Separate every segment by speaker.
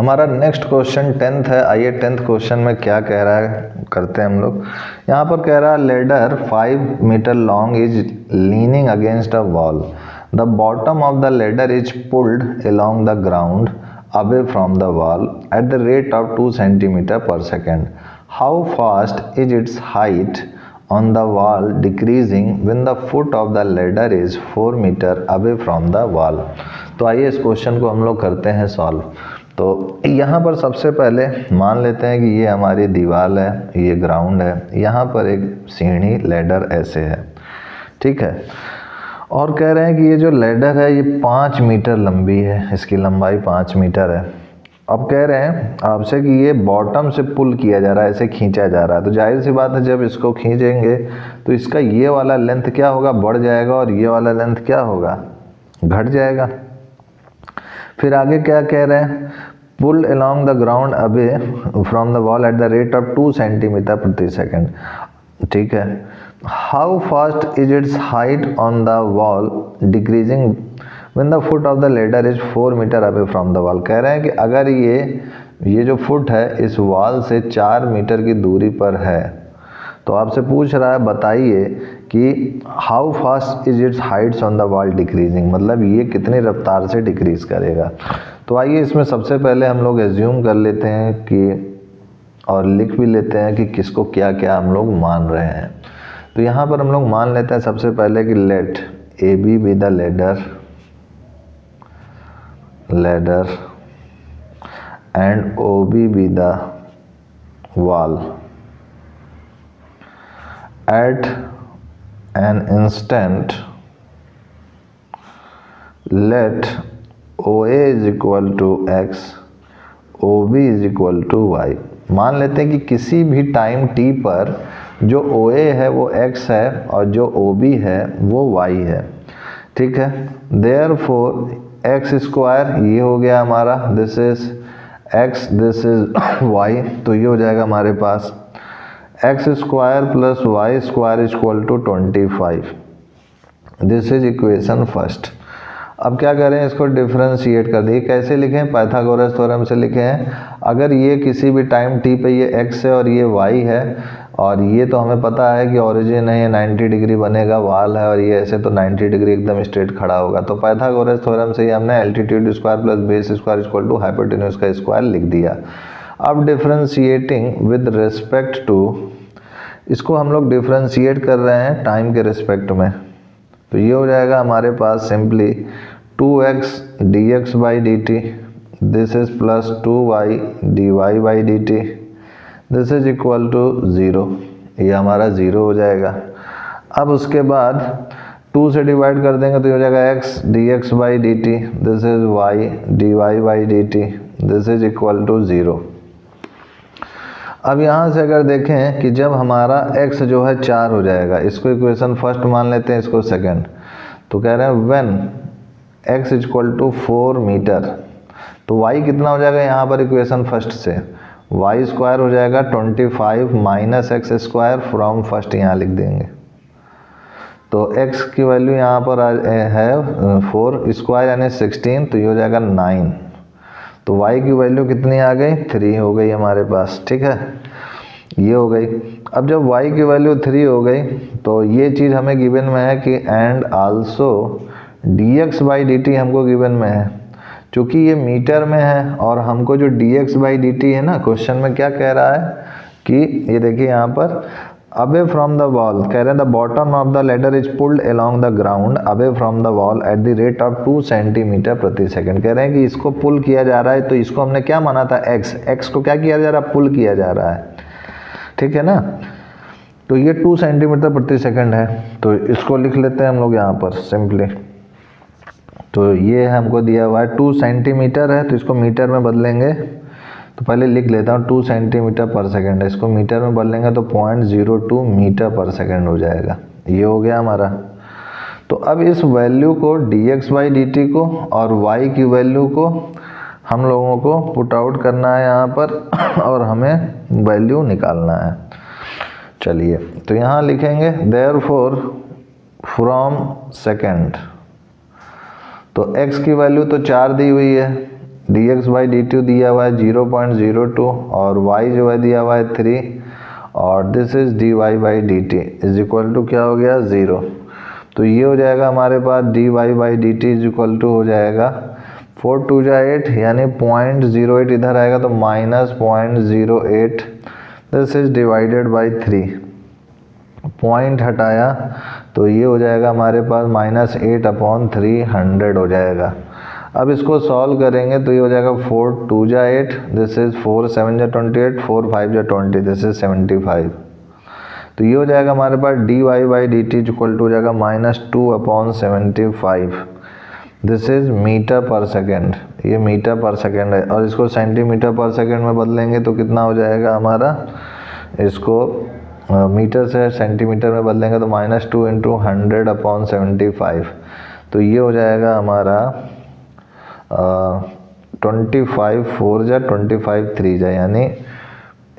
Speaker 1: हमारा next question 10th है। आइए 10th क्वेश्चन में क्या कह रहा है करते हैं हम लोग। यहाँ पर कह रहा है ladder 5 metre long is leaning against a wall, the bottom of the ladder is pulled along the ground away from the wall at the rate of 2 centimeter per second. How fast is its height on the wall decreasing when the foot of the ladder is 4 meter away from the wall? तो आइए इस question को हम लोग करते हैं solve. तो यहाँ पर सबसे पहले मान लेते हैं कि ये हमारी दीवार है, ये ग्राउंड है, यहाँ पर एक सीढ़ी लैडर ऐसे है, ठीक है। और कह रहे हैं कि ये जो लैडर है ये 5 मीटर लंबी है, इसकी लंबाई 5 मीटर है। अब कह रहे हैं आपसे कि ये बॉटम से पुल किया जा रहा है, ऐसे खींचा जा रहा है। तो जाहिर सी बात है जब इसको खींचेंगे तो इसका ये वाला लेंथ क्या होगा, बढ़ जाएगा, और ये वाला लेंथ क्या होगा, घट जाएगा। फिर आगे क्या कह रहे हैं, pull along the ground away from the wall at the rate of 2 centimetre प्रति सेकेंड, ठीक है। How fast is its height on the wall decreasing when the foot of the ladder is 4 metre away from the wall. कह रहे हैं कि अगर ये जो फुट है इस वॉल से 4 मीटर की दूरी पर है, तो आपसे पूछ रहा है बताइए कि how fast is it's Heights on the wall decreasing, मतलब ये कितनी रफ्तार से डिक्रीज करेगा। तो आइए इसमें सबसे पहले हम लोग एज्यूम कर लेते हैं कि, और लिख भी लेते हैं कि किसको क्या क्या हम लोग मान रहे हैं। तो यहाँ पर हम लोग मान लेते हैं सबसे पहले कि let A B be the ladder and O B be the wall at an instant let O A is equal to x, O B is equal to y. मान लेते हैं कि किसी भी टाइम t पर जो OA है वो x है और जो OB है वो y है, ठीक है। देयरफॉर एक्स स्क्वायर ये हो गया हमारा, this is x, this is y, तो ये हो जाएगा हमारे पास x square plus y square equal to 25। This is equation first. अब क्या करें, इसको डिफरेंशिएट कर दिए। कैसे लिखें, पाइथागोरस थ्योरम से लिखे हैं। अगर ये किसी भी टाइम t पे ये x है और ये y है, और ये तो हमें पता है कि ओरिजिन है, ये 90 डिग्री बनेगा, वाल है, और ये ऐसे तो 90 डिग्री एकदम स्ट्रेट खड़ा होगा। तो पाइथागोरस थ्योरम से ही हमने altitude square plus base square equal to hypotenuse का स्क्वायर लिख दिया। अब डिफरेंशिएटिंग विद रिस्पेक्ट टू, इसको हम लोग डिफरेंशिएट कर रहे हैं टाइम के रिस्पेक्ट में। तो ये हो जाएगा हमारे पास simply 2x dx by D T, this is plus 2y dy by D T, this is equal to 0। ये हमारा 0 हो जाएगा। अब उसके बाद 2 से डिवाइड कर देंगे तो ये हो जाएगा x dx by D T, this is y dy by D T, this is equal to 0। अब यहाँ से अगर देखें कि जब हमारा x जो है 4 हो जाएगा, इसको इक्वेशन फर्स्ट मान लेते हैं, इसको सेकंड। तो कह रहे हैं when x equal to 4 metre, तो y कितना हो जाएगा यहाँ पर इक्वेशन फर्स्ट से, y स्क्वायर हो जाएगा 25 minus x square from first, यहाँ लिख देंगे। तो x की वैल्यू यहाँ पर है 4 स्क्वायर यानी 16, तो ये हो जाएगा 9। तो y की वैल्यू कितनी आ गई, 3 हो गई हमारे पास, ठीक है, ये हो गई। अब जब y की वैल्यू 3 हो गई तो ये चीज़ हमें गिवन में है कि and also dx by D T हमको गिवन में है। चूँकि ये मीटर में है और हमको जो dx बाई डी टी है ना, क्वेश्चन में क्या कह रहा है कि ये देखिए यहाँ पर अवे फ्रॉम द वॉल, कह रहे हैं the bottom of the ladder is pulled along the ground away from the wall at the rate of 2 centimetre प्रति सेकंड। कह रहे हैं कि इसको पुल किया जा रहा है, तो इसको हमने क्या माना था, x को क्या किया जा रहा है, पुल किया जा रहा है, ठीक है ना। तो ये 2 सेंटीमीटर प्रति सेकंड है, तो इसको लिख लेते हैं हम लोग यहाँ पर सिंपली। तो ये हमको दिया हुआ है 2 सेंटीमीटर है, तो इसको मीटर में बदलेंगे। तो पहले लिख लेता हूँ 2 सेंटीमीटर पर सेकंड है, इसको मीटर में बदलेंगे तो 0.02 मीटर पर सेकंड हो जाएगा। ये हो गया हमारा। तो अब इस वैल्यू को dx बाई डी टी को और y की वैल्यू को हम लोगों को पुट आउट करना है यहाँ पर, और हमें वैल्यू निकालना है। चलिए तो यहाँ लिखेंगे देयरफॉर फ्रॉम सेकंड, तो x की वैल्यू तो 4 दी हुई है, dx/dt दिया हुआ है 0.02 और y जो है दिया हुआ है 3 और this is dy/dt is equal to क्या हो गया 0। तो ये हो जाएगा हमारे पास dy/dt इज इक्वल टू हो जाएगा 4 2 जा 8 यानी 0.08 इधर आएगा तो -0.08 this is divided by 3 point हटाया तो ये हो जाएगा हमारे पास -8/300 हो जाएगा। अब इसको सॉल्व करेंगे तो ये हो जाएगा 4 2 जा 8 दिस इज 4 7 जा 28 4 5 जा 20 दिस इज 75। तो ये हो जाएगा हमारे पास dy/dt इक्वल टू हो जाएगा -2/75 दिस इज मीटर पर सेकेंड। ये मीटर पर सेकेंड है और इसको सेंटीमीटर पर सेकेंड में बदलेंगे तो कितना हो जाएगा हमारा, इसको मीटर से सेंटीमीटर में बदलेंगे तो -2 × 100/75। तो ये हो जाएगा हमारा 25 4 जा 25 3 जा यानी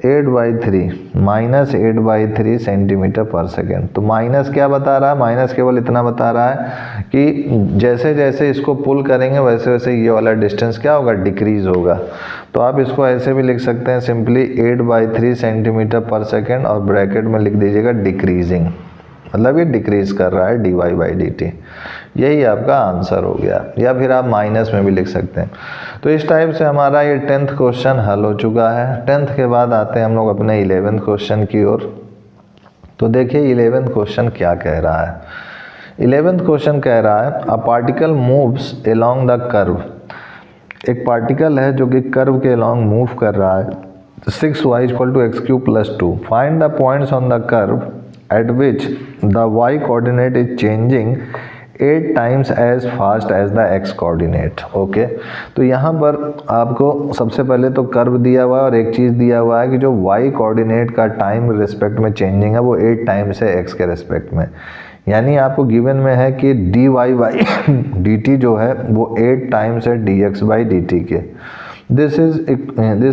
Speaker 1: 8/3 -8/3 सेंटीमीटर पर सेकेंड। तो माइनस क्या बता रहा है, माइनस केवल इतना बता रहा है कि जैसे जैसे इसको पुल करेंगे वैसे वैसे ये वाला डिस्टेंस क्या होगा, डिक्रीज होगा। तो आप इसको ऐसे भी लिख सकते हैं सिंपली 8/3 सेंटीमीटर पर सेकेंड और ब्रैकेट में लिख दीजिएगा डिक्रीजिंग, मतलब ये डिक्रीज कर रहा है dy/dt। यही आपका आंसर हो गया, या फिर आप माइनस में भी लिख सकते हैं। तो इस टाइप से हमारा ये 10th क्वेश्चन हल हो चुका है। 10th के बाद आते हैं हम लोग अपने 11th क्वेश्चन की ओर। तो देखिए 11th क्वेश्चन क्या कह रहा है। 11th क्वेश्चन कह रहा है a particle moves along the curve. एक पार्टिकल है जो कि कर्व के अलोंग मूव कर रहा है 6y = x³ + 2। Find the points on the curve at which the y coordinate is changing 8 times as fast as the x coordinate। Okay तो यहाँ पर आपको सबसे पहले तो कर्व दिया हुआ है और एक चीज़ दिया हुआ है कि जो y कोऑर्डिनेट का टाइम रिस्पेक्ट में चेंजिंग है वो 8 टाइम्स है x के रिस्पेक्ट में। यानी आपको गिवन में है कि dy/dt जो है वो 8 टाइम्स है dx/dt के। This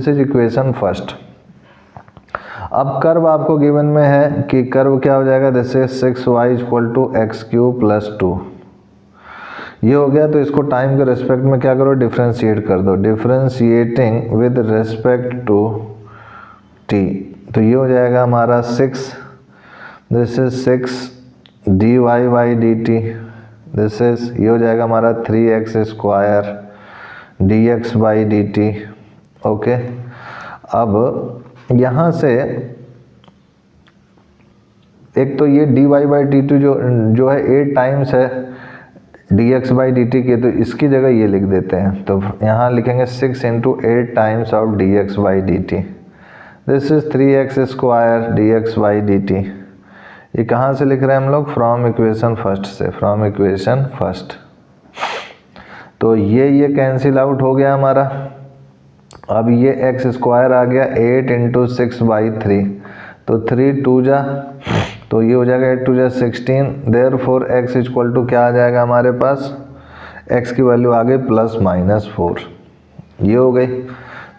Speaker 1: is equation first. अब कर्व आपको गिवन में है कि कर्व क्या हो जाएगा, जैसे 6y = x³ + 2 ये हो गया। तो इसको टाइम के रिस्पेक्ट में क्या करो, डिफ्रेंशिएट कर दो, differentiating with respect to t। तो ये हो जाएगा हमारा 6 this is 6 dy/dt this is ये हो जाएगा हमारा 3x² dx/dt। ओके अब यहाँ से एक तो ये dy/dt जो है 8 टाइम्स है dx/dt के, तो इसकी जगह ये लिख देते हैं। तो यहाँ लिखेंगे 6 × 8 times of dx/dt this is 3x² dx/dt। ये कहाँ से लिख रहे हैं हम लोग, फ्रॉम इक्वेशन फर्स्ट से, फ्रॉम इक्वेशन फर्स्ट। तो ये कैंसिल आउट हो गया हमारा। अब ये x² आ गया 8 × 6/3 तो 3 2 जा तो ये हो जाएगा 8 2 जा 16। देयरफॉर x = क्या आ जाएगा हमारे पास, x की वैल्यू आ गई +-4 ये हो गई।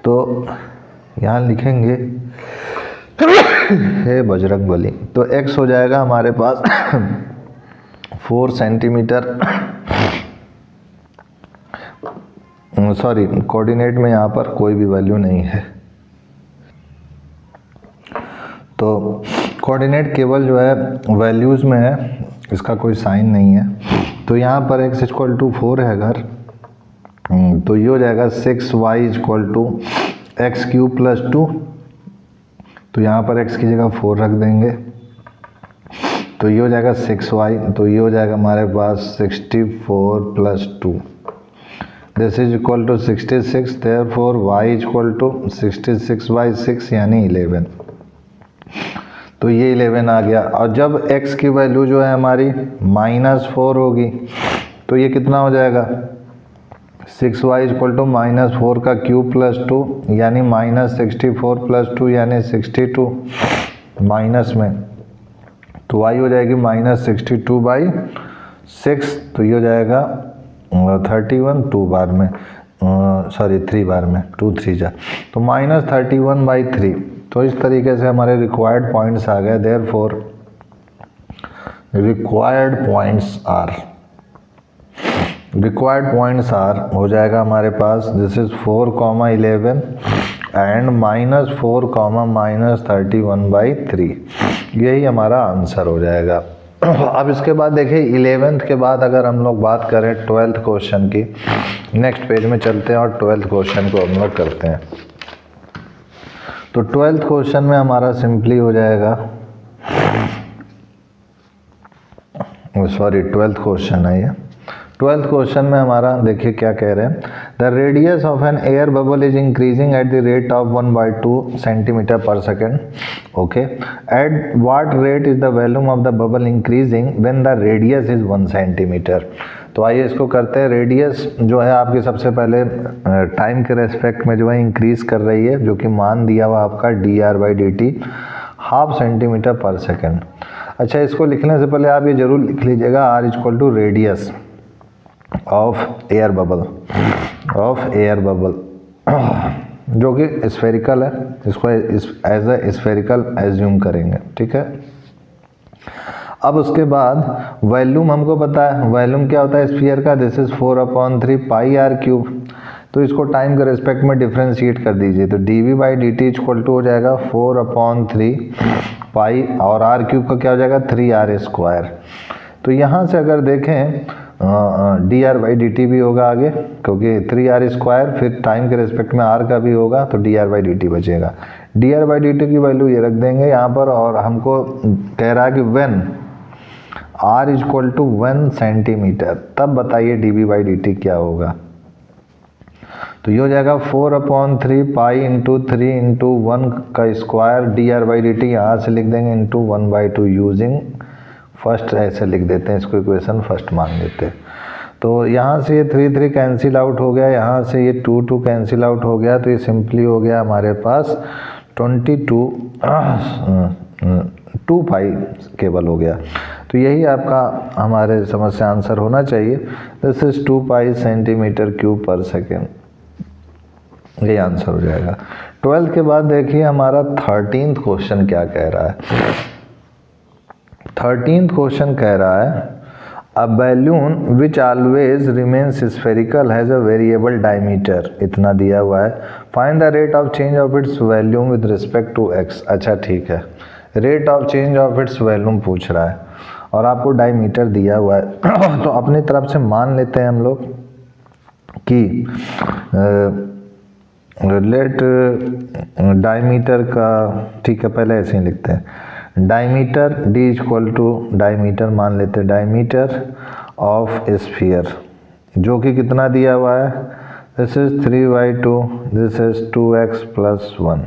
Speaker 1: तो यहाँ लिखेंगे हे बजरंगबली, तो x हो जाएगा हमारे पास 4 सेंटीमीटर, सॉरी कोऑर्डिनेट में यहाँ पर कोई भी वैल्यू नहीं है। तो कोऑर्डिनेट केवल जो है वैल्यूज़ में है, इसका कोई साइन नहीं है। तो यहाँ पर x = 4 है अगर, तो ये हो जाएगा 6y = x³ + 2। तो यहाँ पर x की जगह 4 रख देंगे तो ये हो जाएगा 6y। तो ये हो जाएगा हमारे पास 64 + 2 this is equal to 66। Therefore y = 66/6 यानी 11। तो ये 11 आ गया। और जब x की वैल्यू जो है हमारी -4 होगी तो ये कितना हो जाएगा, 6y = -4 का क्यूब + 2 यानी -64 + 2 यानी 62 माइनस में। तो y हो जाएगी -62/6। तो ये हो जाएगा 31 2 बार में, सॉरी 3 बार में, 2 3 जा तो -31/3। तो इस तरीके से हमारे रिक्वायर्ड पॉइंट्स आ गए। Therefore required points are, required points are हो जाएगा हमारे पास दिस इज 4,11 एंड -4, -31/3, यही हमारा आंसर हो जाएगा। अब इसके बाद देखिए 11th के बाद अगर हम लोग बात करें 12th क्वेश्चन की, नेक्स्ट पेज में चलते हैं और 12th क्वेश्चन को हम लोग करते हैं। तो 12th क्वेश्चन में हमारा सिंपली हो जाएगा, सॉरी 12th क्वेश्चन है ये। 12th क्वेश्चन में हमारा देखिए क्या कह रहे हैं, the radius of an air bubble is increasing at the rate of 1/2 centimetre per second. Okay, at what rate is the volume of the bubble increasing when the radius is 1 centimetre. तो आइए इसको करते हैं। Radius जो है आपकी सबसे पहले टाइम के रेस्पेक्ट में जो है इंक्रीज कर रही है, जो कि मान दिया हुआ आपका dr/dt 1/2 सेंटीमीटर पर सेकेंड। अच्छा, इसको लिखने से पहले आप ये जरूर लिख लीजिएगा r = radius of air bubble जो कि स्फेरिकल है, इसको एज ए स्फेरिकल एज्यूम करेंगे, ठीक है। अब उसके बाद वॉल्यूम हमको पता है, वॉल्यूम क्या होता है स्फीयर का, दिस इज 4/3 πr³। तो इसको टाइम के रिस्पेक्ट में डिफ्रेंशिएट कर दीजिए, तो dv/dt = हो जाएगा 4/3 पाई और r³ का क्या हो जाएगा 3r²। तो यहाँ से अगर देखें dr/dt भी होगा आगे, क्योंकि 3r², फिर टाइम के रिस्पेक्ट में r का भी होगा, तो dr/dt बचेगा। dr/dt की वैल्यू ये रख देंगे यहाँ पर, और हमको कह रहा है कि व्हेन r = 1 सेंटीमीटर, तब बताइए dv/dt क्या होगा। तो ये हो जाएगा 4/3 पाई इंटू 3 इंटू 1 का स्क्वायर, dr/dt यहाँ से लिख देंगे इंटू 1/2 यूजिंग फर्स्ट, ऐसे लिख देते हैं इसको, इक्वेशन फर्स्ट मान लेते हैं। तो यहाँ से ये 3 कैंसिल आउट हो गया, यहाँ से ये 2 कैंसिल आउट हो गया, तो ये सिंपली हो गया हमारे पास 2 पाई केवल हो गया। तो यही आपका हमारे समझ से आंसर होना चाहिए, दिस इज 2 पाई सेंटीमीटर³ पर सेकेंड, ये आंसर हो जाएगा। 12th के बाद देखिए हमारा 13th क्वेश्चन क्या कह रहा है। 13th क्वेश्चन कह रहा है, a balloon which always remains spherical has a variable diameter, इतना दिया हुआ है, find the rate of change of its volume with respect to x। अच्छा ठीक है, rate of change of its volume पूछ रहा है और आपको डायमीटर दिया हुआ है। तो अपनी तरफ से मान लेते हैं हम लोग कि लेट डायमीटर का, ठीक है पहले ऐसे ही लिखते हैं, डायमीटर d = डायमीटर मान लेते हैं, डायमीटर ऑफ स्फीयर जो कि कितना दिया हुआ है, this is 3/2, this is 2x + 1।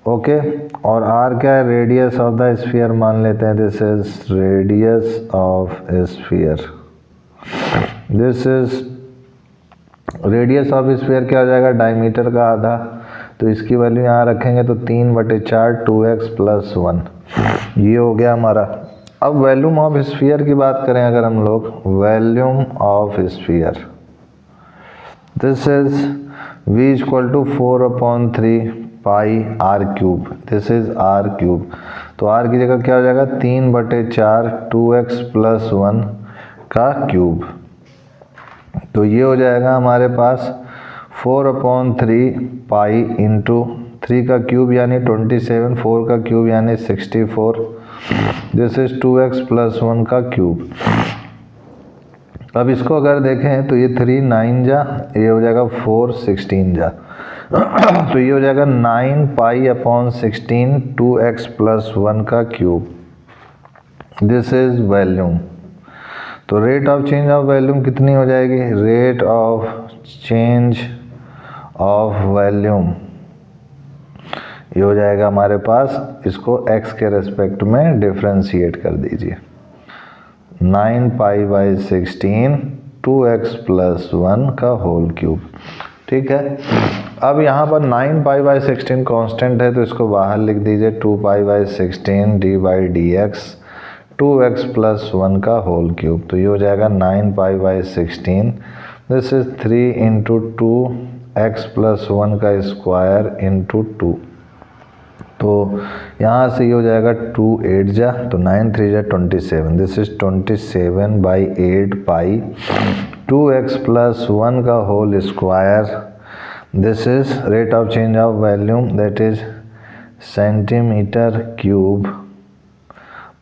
Speaker 1: Okay, और r क्या है, रेडियस ऑफ द स्फीयर मान लेते हैं, this is radius of sphere, this is radius of sphere क्या हो जाएगा, डायमीटर का आधा, तो इसकी वैल्यू यहाँ रखेंगे तो 3/4 2x + 1, ये हो गया हमारा। अब वॉल्यूम ऑफ स्फीयर की बात करें अगर हम लोग, volume of sphere this is v = 4/3 pi r³, this is r³। तो r की जगह क्या हो जाएगा 3/4 2x + 1 का क्यूब। तो ये हो जाएगा हमारे पास 4/3 पाई इंटू 3 का क्यूब यानी 27, 4 का क्यूब यानी 64, दिस इज 2x + 1 का क्यूब। अब इसको अगर देखें तो ये 3 9 जा, ये हो जाएगा 4 16 जा, तो ये हो जाएगा 9 पाई/16 2x + 1 का क्यूब, दिस इज वॉल्यूम। तो rate of change of volume कितनी हो जाएगी, rate of change of volume ये हो जाएगा हमारे पास, इसको x के रेस्पेक्ट में डिफ्रेंशिएट कर दीजिए, 9 पाई/16 2x + 1 का होल क्यूब, ठीक है। अब यहाँ पर 9 पाई/16 कांस्टेंट है, तो इसको बाहर लिख दीजिए, 2 पाई/16 d/dx 2x + 1 का होल क्यूब। तो ये हो जाएगा 9 पाई/16, दिस इज 3 इंटू 2x + 1 का स्क्वायर इंटू 2। तो यहाँ से ये हो जाएगा 2 8 जा, तो 9 3 जा 27, दिस इज 27/8 पाई 2x + 1 का whole square, this is rate of change of volume that is centimetre cube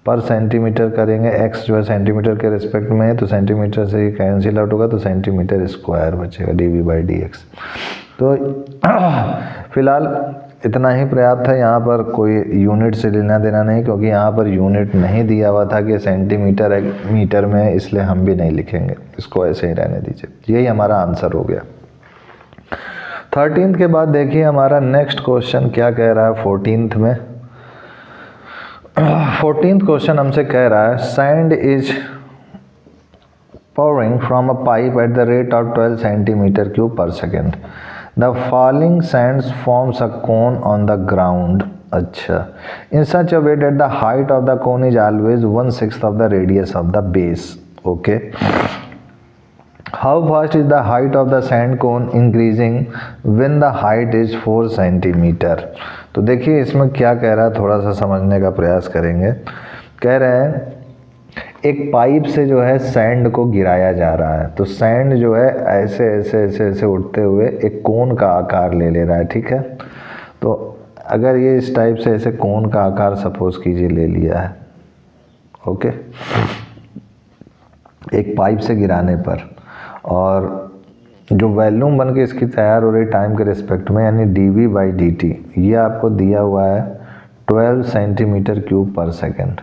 Speaker 1: per centimetre करेंगे। x जो है सेंटीमीटर के रिस्पेक्ट में है तो सेंटीमीटर से ही कैंसिल आउट होगा तो सेंटीमीटर स्क्वायर बचेगा dv/dx। तो फिलहाल इतना ही पर्याप्त है, यहाँ पर कोई यूनिट से लेना देना नहीं क्योंकि यहाँ पर यूनिट नहीं दिया हुआ था कि सेंटीमीटर मीटर में, इसलिए हम भी नहीं लिखेंगे, इसको ऐसे ही रहने दीजिए। यही हमारा आंसर हो गया। 13th के बाद देखिए हमारा नेक्स्ट क्वेश्चन क्या कह रहा है 14th में। 14th क्वेश्चन हमसे कह रहा है sand is pouring from a pipe at the rate of 12 cm³ per second. The falling sand forms a cone on the ground. अच्छा, in such a way that the height of the cone is always 1/6 of the radius of the base. Okay. How fast is the height of the sand cone increasing when the height is 4 cm? तो देखिए इसमें क्या कह रहा है, थोड़ा सा समझने का प्रयास करेंगे। कह रहे हैं एक पाइप से जो है सैंड को गिराया जा रहा है, तो सैंड जो है ऐसे ऐसे ऐसे ऐसे उठते हुए एक कोन का आकार ले रहा है, ठीक है। तो अगर ये इस टाइप से ऐसे कोन का आकार सपोज कीजिए ले लिया है, ओके, एक पाइप से गिराने पर, और जो वॉल्यूम बन के इसकी तैयार हो रही टाइम के रिस्पेक्ट में यानी dv/dt, ये आपको दिया हुआ है 12 cm³ per second.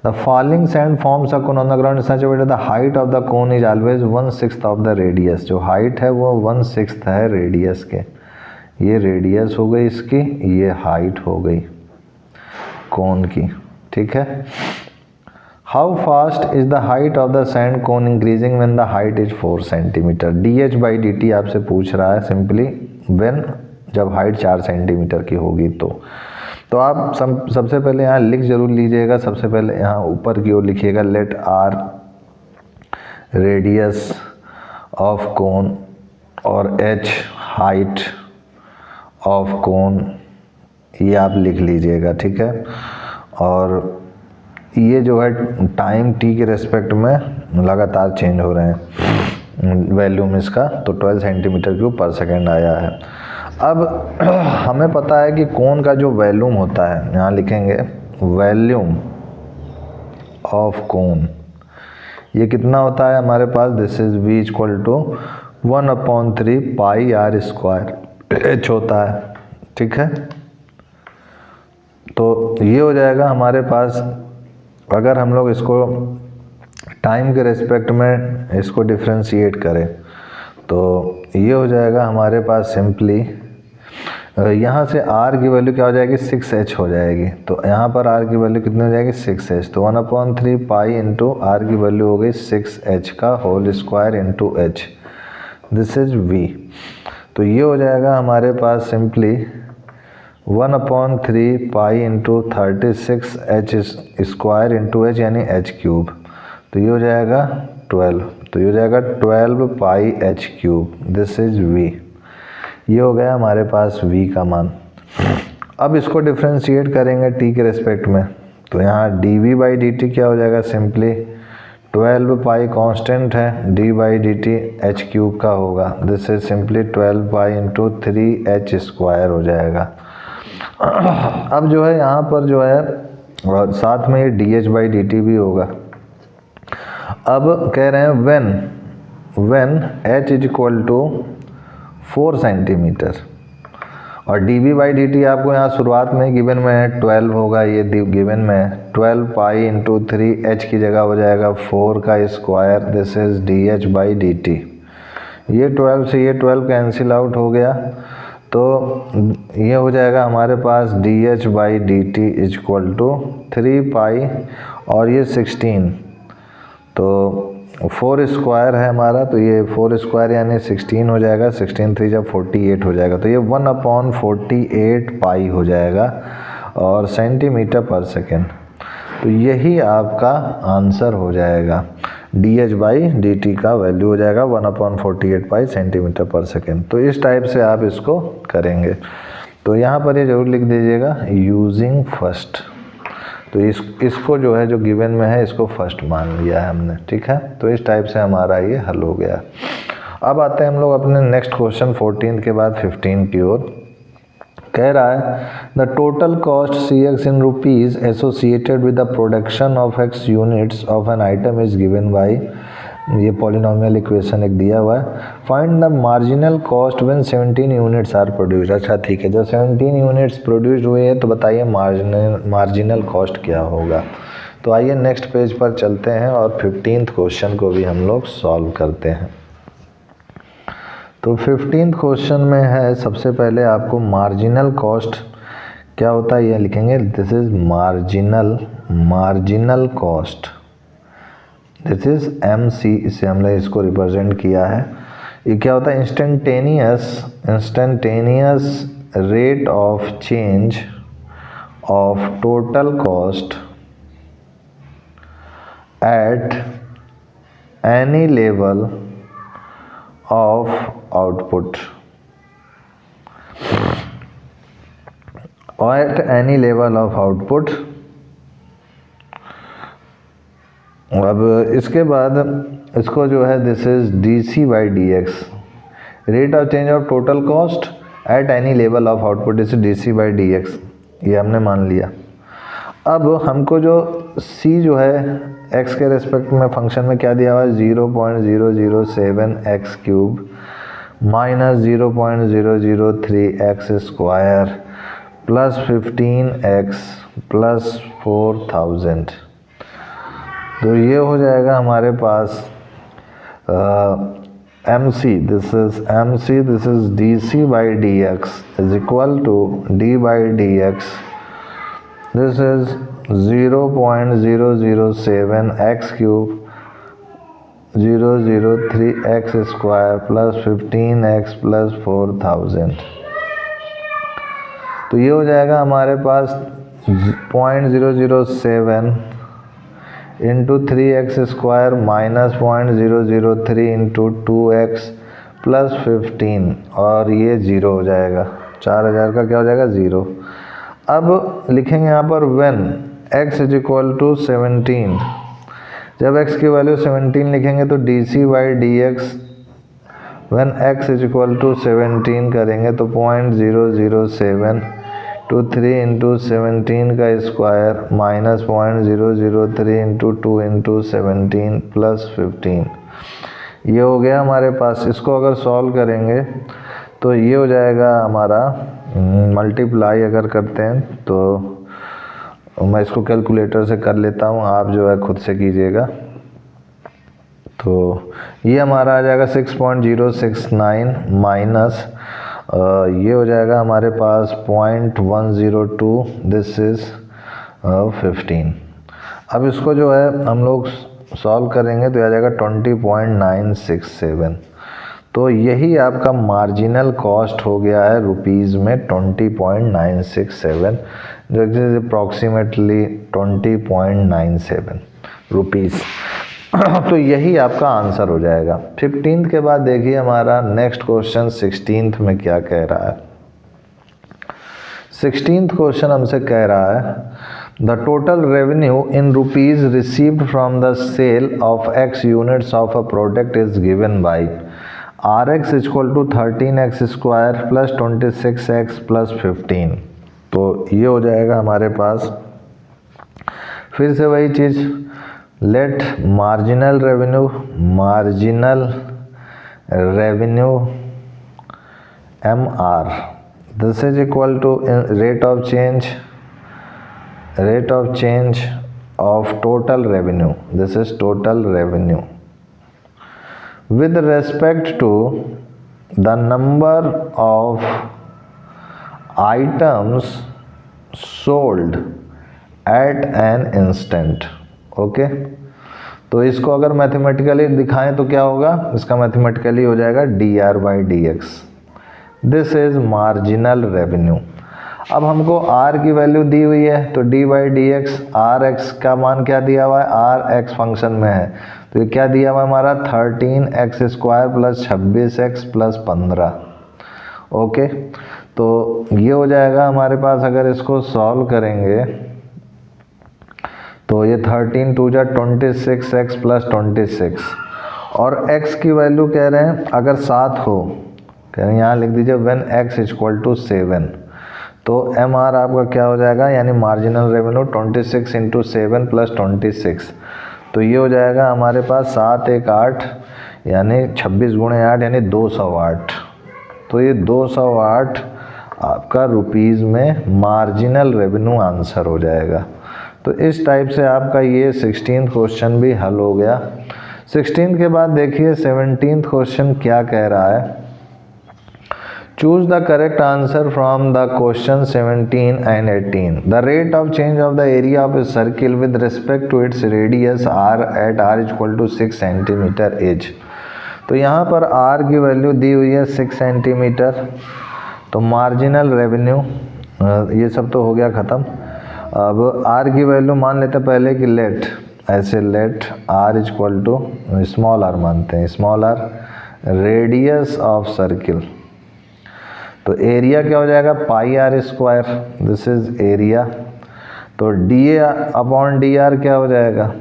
Speaker 1: The falling sand forms a cone on the ground in such a way that the height of the cone is always 1/6 of the radius. जो हाइट है वो 1/6 है रेडियस के। ये रेडियस हो गई इसकी, ये हाइट हो गई कोन की, ठीक है। How fast is the height of the sand cone increasing when the height is 4 cm? dh/dt आपसे पूछ रहा है सिंपली when, जब हाइट 4 सेंटीमीटर की होगी तो आप सबसे पहले यहाँ लिख जरूर लीजिएगा। सबसे पहले यहाँ ऊपर की ओर लिखिएगा let r radius of cone और h हाइट ऑफ कोन, ये आप लिख लीजिएगा, ठीक है। और ये जो है टाइम t के रेस्पेक्ट में लगातार चेंज हो रहे हैं वॉल्यूम इसका, तो 12 cm³ per second आया है। अब हमें पता है कि कोन का जो वॉल्यूम होता है, यहाँ लिखेंगे वॉल्यूम ऑफ कोन, ये कितना होता है हमारे पास, this is v = 1/3 πr² h होता है, ठीक है। तो ये हो जाएगा हमारे पास, अगर हम लोग इसको टाइम के रेस्पेक्ट में इसको डिफ्रेंशिएट करें तो ये हो जाएगा हमारे पास सिंपली, यहाँ से r की वैल्यू क्या हो जाएगी, 6h हो जाएगी। तो यहाँ पर r की वैल्यू कितनी हो जाएगी, 6h। तो 1/3 π इंटू r की वैल्यू हो गई 6h का whole square into h, this is v। तो ये हो जाएगा हमारे पास सिंपली 1/3 π into 36h square into h यानी h³। तो ये हो जाएगा 12, तो ये हो जाएगा 12 πh³, दिस इज v। ये हो गया हमारे पास v का मान। अब इसको डिफ्रेंशिएट करेंगे t के रेस्पेक्ट में, तो यहाँ dv/dt क्या हो जाएगा, सिंपली 12 π कांस्टेंट है, d/dt h³ का होगा, this is simply 12 π into 3h² हो जाएगा। अब जो है यहाँ पर जो है और साथ में ये dh/dt भी होगा। अब कह रहे हैं when h = 4 सेंटीमीटर और dv/dt आपको यहाँ शुरुआत में गिवन में है 12 होगा, ये गिवन में है 12 π इंटू 3h की जगह हो जाएगा 4 का स्क्वायर, दिस इज dh/dt। ये 12 से ये 12 कैंसिल आउट हो गया, तो ये हो जाएगा हमारे पास dh/dt = 3 π और ये 16, तो 4 स्क्वायर है हमारा, तो ये 4 स्क्वायर यानी 16 हो जाएगा, 16 3 जब 48 हो जाएगा, तो ये 1/48 π हो जाएगा और सेंटीमीटर पर सेकेंड। तो यही आपका आंसर हो जाएगा, dh/dt का वैल्यू हो जाएगा 1/48 π सेंटीमीटर पर सेकेंड। तो इस टाइप से आप इसको करेंगे। तो यहाँ पर ये जरूर लिख दीजिएगा यूजिंग फर्स्ट। तो तो इसको जो है जो गिवन में है इसको फर्स्ट मान लिया है हमने, ठीक है। तो इस टाइप से हमारा ये हल हो गया। अब आते हैं हम लोग अपने नेक्स्ट क्वेश्चन 14 के बाद 15 की ओर। कह रहा है the total cost CX in rupees associated with the production of X units of an item is given by, ये पॉलिनोमियल इक्वेशन एक दिया हुआ है। Find the marginal cost when 17 units are produced. अच्छा ठीक है, जब 17 यूनिट्स प्रोड्यूस्ड हुए हैं तो बताइए मार्जिनल कॉस्ट क्या होगा। तो आइए नेक्स्ट पेज पर चलते हैं और 15th क्वेश्चन को भी हम लोग सॉल्व करते हैं। तो 15th क्वेश्चन में है, सबसे पहले आपको मार्जिनल कॉस्ट क्या होता है ये लिखेंगे। This is marginal cost, this is MC, इसे हमने इसको रिप्रेजेंट किया है। ये क्या होता है, instantaneous rate of change of total cost at any level of output, at any level of output. अब इसके बाद इसको जो है this is DC/dx, rate of change of total cost at any level of output is DC/dx, ये हमने मान लिया। अब हमको जो C जो है x के रेस्पेक्ट में फंक्शन में क्या दिया हुआ है, 0.007 x cube minus 0.003 x square plus 15x plus 4000। तो ये हो जाएगा हमारे पास MC, this is DC/dx is equal to D/dx, this is 0.007 x cube 003 x square plus 15x plus 4000। तो ये हो जाएगा हमारे पास 0.007 into 3x square minus 0.003 into 2x plus 15, और ये 0 हो जाएगा, 4000 का क्या हो जाएगा 0। अब लिखेंगे यहाँ पर when x is equal to 17, जब x की वैल्यू 17 लिखेंगे तो DC/dx when x is equal to 17 करेंगे तो 0.007 टू 3 इंटू 17 का square minus 0.003 into 2 into 17 plus 15, ये हो गया हमारे पास। इसको अगर सॉल्व करेंगे तो ये हो जाएगा हमारा, मल्टीप्लाई अगर करते हैं तो मैं इसको कैलकुलेटर से कर लेता हूँ, आप जो है खुद से कीजिएगा। तो ये हमारा आ जाएगा 6.069 माइनस ये हो जाएगा हमारे पास 0.102, दिस इज 15। अब इसको जो है हम लोग सॉल्व करेंगे तो आ जाएगा 20.967। तो यही आपका मार्जिनल कॉस्ट हो गया है रुपीज़ में 20.967, जो कि अप्रॉक्सीमेटली 20.97 रुपीज़। तो यही आपका आंसर हो जाएगा। 15th के बाद देखिए हमारा नेक्स्ट क्वेश्चन 16th में क्या कह रहा है। 16th क्वेश्चन हमसे कह रहा है the total revenue in rupees received from the sale of x units of a product is given by RX is equal to 13x square plus 26x plus 15। तो ये हो जाएगा हमारे पास, फिर से वही चीज़, let marginal revenue MR, this is equal to rate of change of total revenue, this is total revenue with respect to the number of items sold at an instant। Okay, तो इसको अगर मैथमेटिकली दिखाएं तो क्या होगा, इसका mathematically हो जाएगा DR/dx, this is marginal revenue. अब हमको R की वैल्यू दी हुई है तो D/dx, RX का मान क्या दिया हुआ है, RX फंक्शन में है तो ये क्या दिया हुआ है हमारा 13x square plus 26x plus 15। Okay, तो ये हो जाएगा हमारे पास, अगर इसको सॉल्व करेंगे तो ये 13 2 जा 26 x प्लस 26 और x की वैल्यू कह रहे हैं अगर 7 हो, कह रहे हैं यहाँ लिख दीजिए व्हेन x इक्वल टू 7, तो MR आपका क्या हो जाएगा, यानी मार्जिनल रेवेन्यू 26 इंटू 7 प्लस 26, तो ये हो जाएगा हमारे पास 7 1 8 यानी 26 गुणे 8 यानी 208। तो ये 208 आपका रुपीज़ में मार्जिनल रेवेन्यू आंसर हो जाएगा। तो इस टाइप से आपका ये 16th क्वेश्चन भी हल हो गया। 16th के बाद देखिए 17th क्वेश्चन क्या कह रहा है। Choose the correct answer from the question 17 and 18। The rate of change of the area of a circle with respect to its radius r at r equal to 6 centimetre is. तो यहाँ पर are की value दी हुई है 6 centimetre. तो marginal revenue ये सब तो हो गया ख़त्म। अब आर की वैल्यू मान लेते हैं पहले कि लेट, ऐसे let R equal to small R मानते हैं, small R radius of circle. तो एरिया क्या हो जाएगा pi R square, this is area. तो D A upon D R क्या हो जाएगा,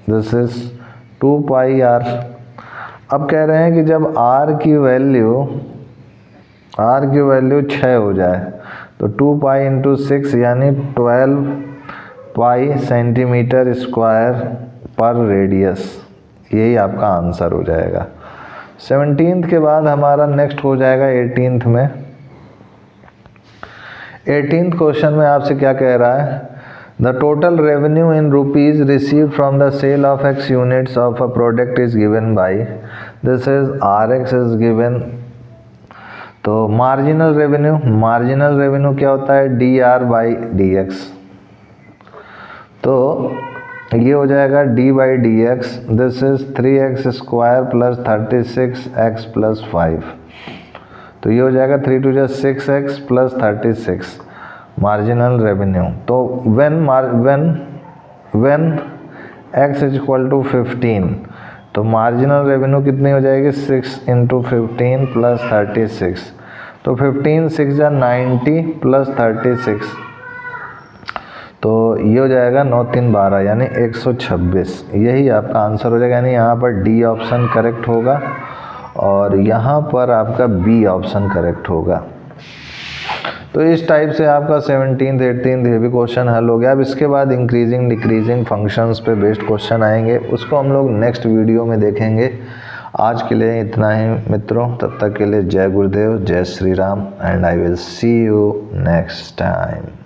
Speaker 1: दिस इज 2 पाई आर। अब कह रहे हैं कि जब आर की वैल्यू 6 हो जाए तो 2 पाई इंटू 6 यानी 12 पाई सेंटीमीटर स्क्वायर पर रेडियस, यही आपका आंसर हो जाएगा। 17th के बाद हमारा नेक्स्ट हो जाएगा 18th में। 18th क्वेश्चन में आपसे क्या कह रहा है, the total revenue in rupees received from the sale of x units of a product is given by, this is rx is given. तो मार्जिनल रेवेन्यू क्या होता है dr बाई dx। तो ये हो जाएगा d by dx, this is 3x square plus 36x plus 5। तो ये हो जाएगा 3 2 जा 6x प्लस 36 मार्जिनल रेवेन्यू। तो when x is equal to 15, तो मार्जिनल रेवेन्यू कितनी हो जाएगी 6 इंटू 15 प्लस 36। तो 15 6 जा 90 प्लस 36, तो ये हो जाएगा 9 3 12 यानी 126। यही आपका आंसर हो जाएगा, यानी यहाँ पर डी ऑप्शन करेक्ट होगा और यहाँ पर आपका बी ऑप्शन करेक्ट होगा। तो इस टाइप से आपका 17th 18th ये भी क्वेश्चन हल हो गया। अब इसके बाद इंक्रीजिंग डिक्रीजिंग फंक्शंस पे बेस्ड क्वेश्चन आएंगे, उसको हम लोग नेक्स्ट वीडियो में देखेंगे। आज के लिए इतना ही मित्रों, तब तक के लिए जय गुरुदेव, जय Shri Ram and I will see you next time.